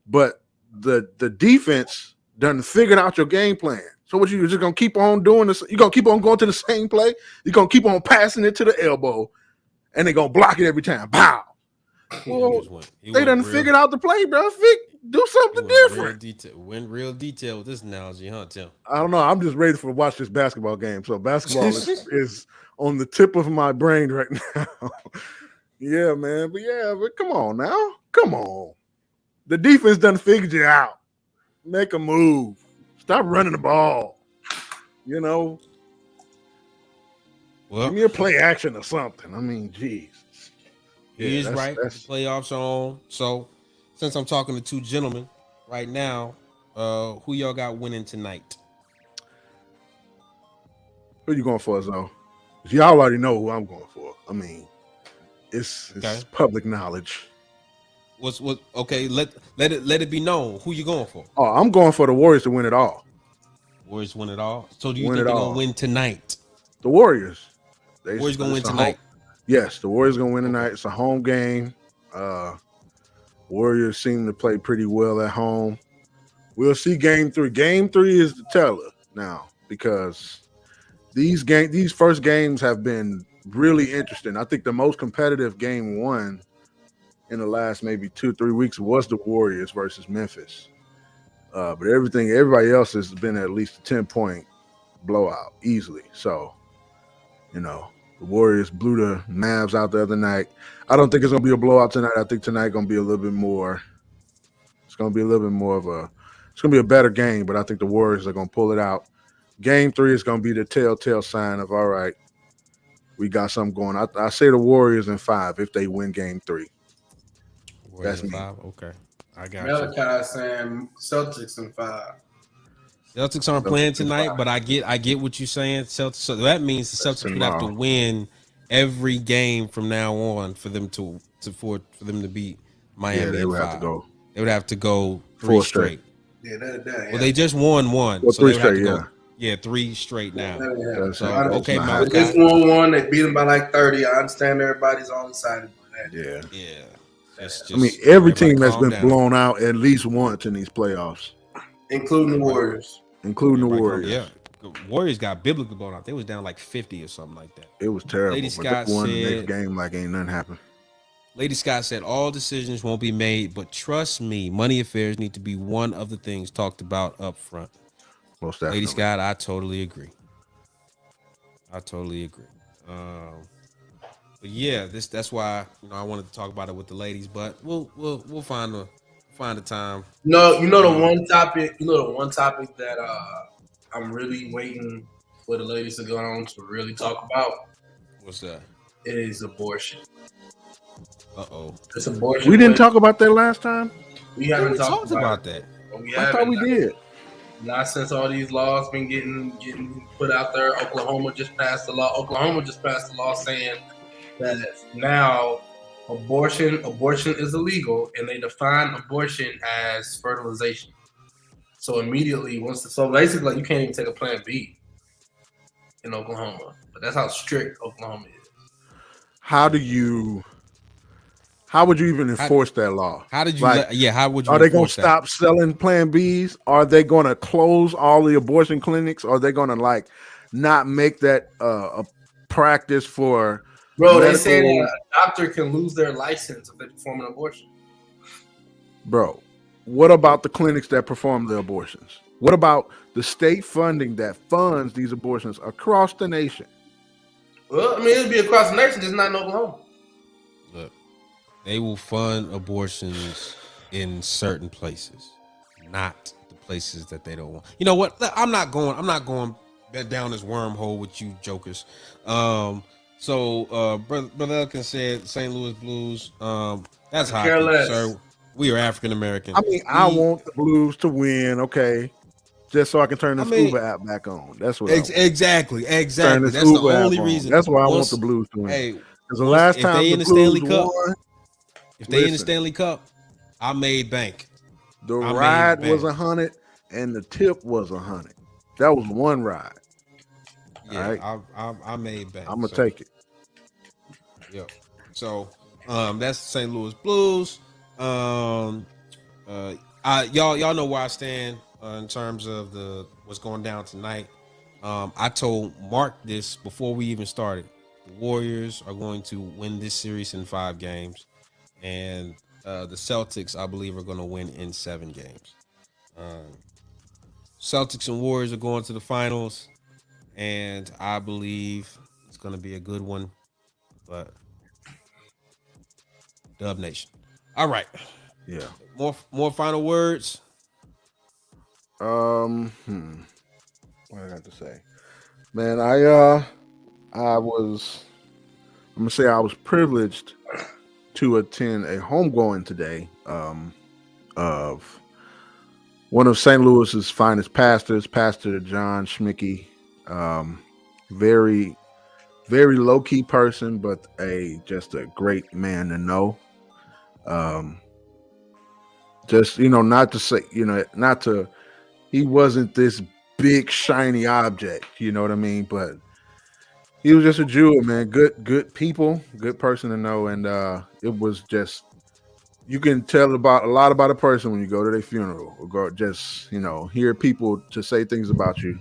but the defense done figured out your game plan. So what you're just gonna keep on doing this? You're gonna keep on going to the same play. You're gonna keep on passing it to the elbow, and they're gonna block it every time. Pow. Well, they done figured out the play, bro. Do something different. Went real detail with this analogy, huh, Tim? I don't know. I'm just ready to watch this basketball game. So basketball is on the tip of my brain right now. Yeah, man. But come on now. Come on. The defense done figured you out. Make a move. Stop running the ball. Well, Give me a play action or something. I mean, geez. he is right. The playoffs are on. So since I'm talking to two gentlemen right now, who y'all got winning tonight? Who you going for, Zoe? Y'all already know who I'm going for. I mean, it's Okay. public knowledge. Okay, let it be known who you going for. Oh, I'm going for the Warriors to win it all. Warriors win it all. So do you Win think it they're all. gonna win tonight? The Warriors. Warriors gonna win it's a tonight. Yes, the Warriors gonna win tonight. It's a home game. Warriors seem to play pretty well at home. We'll see game 3. Game 3 is the teller now because these first games have been really interesting. I think the most competitive game 1 in the last maybe 2-3 weeks was the Warriors versus Memphis. But everybody else has been at least a 10-point blowout easily. So, the Warriors blew the Mavs out the other night. I don't think it's gonna be a blowout tonight. I think tonight gonna be a little bit more. It's gonna be a little bit more of a. It's gonna be a better game, but I think the Warriors are gonna pull it out. Game 3 is going to be the telltale sign of, all right, we got something going. I say the Warriors in 5 if they win Game 3. Warriors That's in me. 5. Okay, I got you. Malachi saying Celtics in 5. Celtics aren't playing tonight, but I get what you're saying. Celtics, so that means the That's Celtics would have to tomorrow. win every game from now on for them to beat Miami. Yeah, they in would have 5. to go They would have to go 3 4 straight. Yeah, that Well, they just won 1, Well, so they 3 would have to straight, go. yeah. Yeah, 3 straight now. That's- So that's okay, not Malachi. They just won 1. They beat them by like 30. I understand everybody's all excited about that. Yeah. Yeah. Just, I mean, every everybody team has calm been down. blown out at least once in these playoffs, Including the Warriors. including the Everybody Warriors. calm- Yeah, Warriors got biblically blown out. They was down like 50 or something like that. It was terrible. Lady but Scott they won the next said- game like ain't nothing happened. Lady Scott said all decisions won't be made, but trust me, money affairs need to be one of the things talked about up front. Most definitely. Lady Scott, I totally agree. But yeah, that's why I wanted to talk about it with the ladies, but we'll find the time. No, you know the one topic. You know the one topic that I'm really waiting for the ladies to go on to really talk about What's that? is abortion. Uh-oh. It's abortion. We didn't talk about that last time. We Yeah, haven't we talked talked about that. We I thought we did. Not since all these laws been getting put out there. Oklahoma just passed the law. Oklahoma just passed the law saying that now abortion is illegal, and they define abortion as fertilization. So immediately, so basically, you can't even take a Plan B in Oklahoma. But that's how strict Oklahoma is. How would you even enforce that law? How did you? Like, how would you? Are they going to enforce that? stop selling Plan Bs? Are they going to close all the abortion clinics? Are they going to not make that a practice for? Bro, they medical- say that a doctor can lose their license if they perform an abortion. Bro, what about the clinics that perform the abortions? What about the state funding that funds these abortions across the nation? Well, I mean, it'd be across the nation, just not in Oklahoma. Look, they will fund abortions in certain places, not the places that they don't want. You know what? Look, I'm not going down this wormhole with you jokers. So Brother Elkin said St. Louis Blues. That's hockey, Careless. sir. We are African American. I mean, I want the Blues to win, okay, just so I can turn the Scuba app back on. That's what. Exactly. Turn That's the Scuba app only on. reason. That's why I want Once- the Blues to win. Hey, Because the last if time they the in the Blues Stanley Cup, won, if they in the listen. Stanley Cup, I made bank. the I ride made was bank. 100 and the tip was 100. That was one ride. Yeah, I made bank. I'm gonna So, take it. Yep. So that's the St. Louis Blues. Y'all know where I stand in terms of what's going down tonight. I told Mark this before we even started. The Warriors are going to win this series in 5 games, and the Celtics, I believe, are going to win in 7 games. Celtics and Warriors are going to the finals, and I believe it's going to be a good one. But Dub Nation. All right. Yeah. More final words. What I got to say, man. I'm gonna say I was privileged to attend a homegoing today of one of St. Louis's finest pastors, Pastor John Schmickey. Very, very low key person, but just a great man to know. Just not to say, he wasn't this big shiny object, you know what I mean? But he was just a jewel, man. Good people, good person to know, and it was just, you can tell a lot about a person when you go to their funeral, or go just hear people to say things about you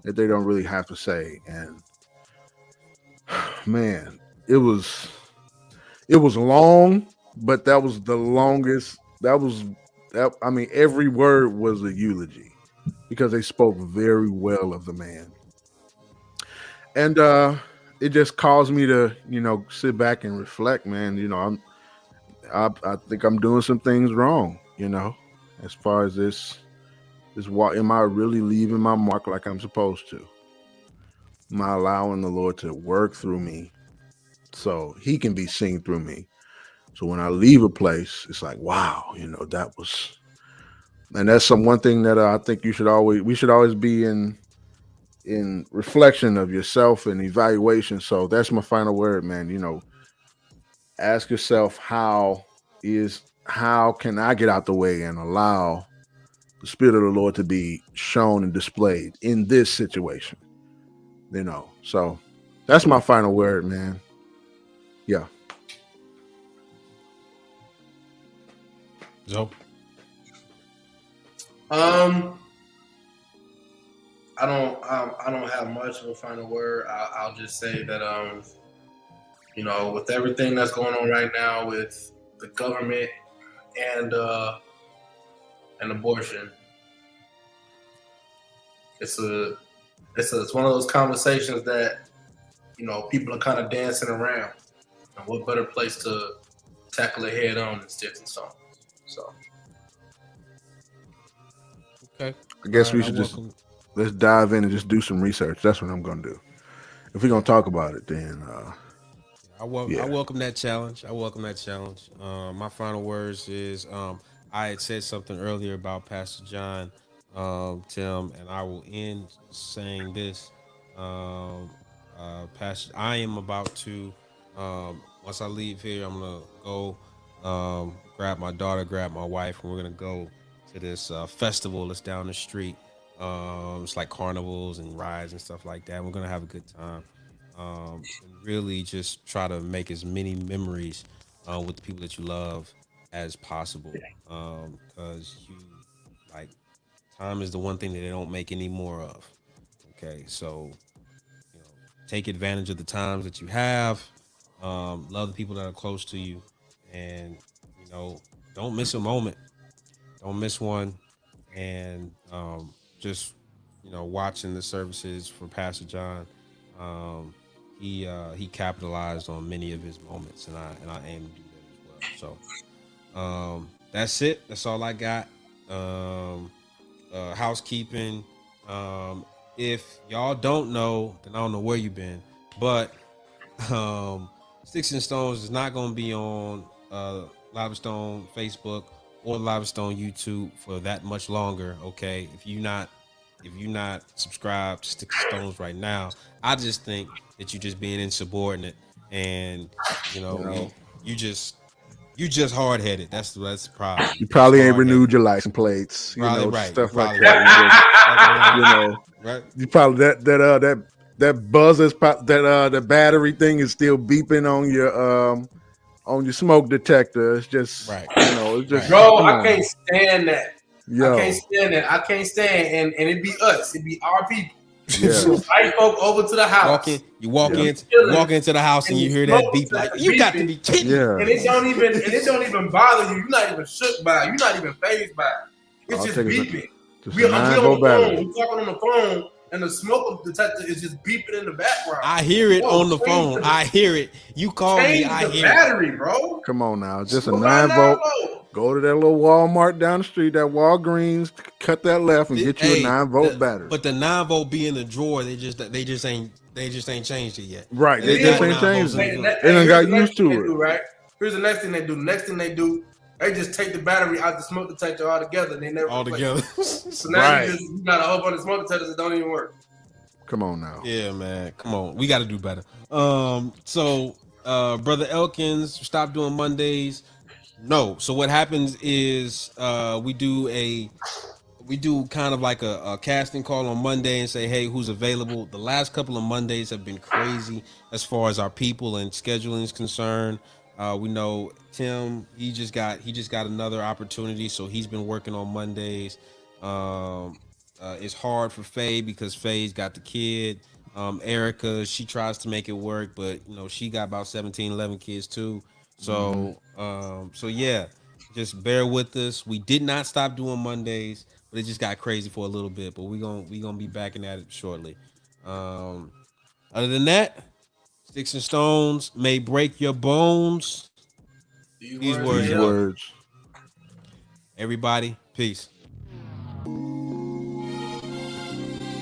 that they don't really have to say. And man, it was long, but that was the longest. I mean, every word was a eulogy because they spoke very well of the man. And it just caused me to, sit back and reflect, man. I think I'm doing some things wrong, as far as this Am I really leaving my mark like I'm supposed to? Am I allowing the Lord to work through me so he can be seen through me? So when I leave a place, it's like, wow, that was, and that's one thing that I think we should always be in reflection of yourself and evaluation. So that's my final word, man. Ask yourself, how can I get out the way and allow the Spirit of the Lord to be shown and displayed in this situation? So that's my final word, man. Yeah. So, I don't have much of a final word. I'll just say that with everything that's going on right now with the government and abortion, it's one of those conversations that people are kind of dancing around. And what better place to tackle it head on than sticks and stones? So, okay. I guess we should let's dive in and just do some research. That's what I'm going to do. If we're going to talk about it, then I welcome that challenge. My final words is I had said something earlier about Pastor John, Tim, and I will end saying this. Pastor, I am about to, once I leave here, I'm going to go grab my daughter, grab my wife, and we're going to go to this festival that's down the street. It's like carnivals and rides and stuff like that. We're going to have a good time. And really just try to make as many memories with the people that you love as possible, because time is the one thing that they don't make any more of. Okay, so take advantage of the times that you have, love the people that are close to you, and don't miss a moment, don't miss one. And just watching the services for Pastor John, he capitalized on many of his moments, and I aim to do that as well. So that's it. That's all I got. Housekeeping. If y'all don't know, then I don't know where you've been. But Sticks and Stones is not going to be on Live Stone Facebook or Live Stone YouTube for that much longer. Okay, if you're not subscribed to Sticks and Stones right now, I just think that you're just being insubordinate, and you just hard headed. That's the problem. You probably ain't renewed your license plates, Probably right. stuff Probably like that. Right. You probably that buzzer, the battery thing is still beeping on your smoke detector. It's just Right. It's just bro, I can't stand that. Yo. I can't stand, and it be us. It be our people. Yeah. White folk over to the house. You walk into the house and you hear that beep, like, you got to be kidding. Yeah. And it don't even bother you. You're not even shook by it. You're not even phased by it. It's just beeping. We're on the phone. We're talking on the phone, and the smoke detector is just beeping in the background. I hear it on the phone. I hear it. You call me. I hear battery, bro. Come on now, just a 9-volt. Go to that little Walmart down the street, that Walgreens, cut that left and get you a 9-volt battery. But the 9-volt be in the drawer. They just ain't changed it yet. Right. They just ain't changed it. They done got used to it. Right. Here's the next thing they do. They just take the battery out the smoke detector altogether. They never altogether. So now you got a whole bunch of smoke detectors that don't even work. Come on now. Yeah, man. Come on. We got to do better. So Brother Elkins, stop doing Mondays. No. So what happens is we do kind of like a casting call on Monday and say, hey, who's available? The last couple of Mondays have been crazy as far as our people and scheduling is concerned. We know Tim, he just got another opportunity, so he's been working on Mondays. It's hard for Faye because Faye's got the kid. Erica, she tries to make it work, but she got about 17, 11 kids too. So so yeah, just bear with us. We did not stop doing Mondays, but it just got crazy for a little bit. But we gonna be back at it shortly. Other than that, Sticks and Stones may break your bones. These words. Words. Everybody, peace.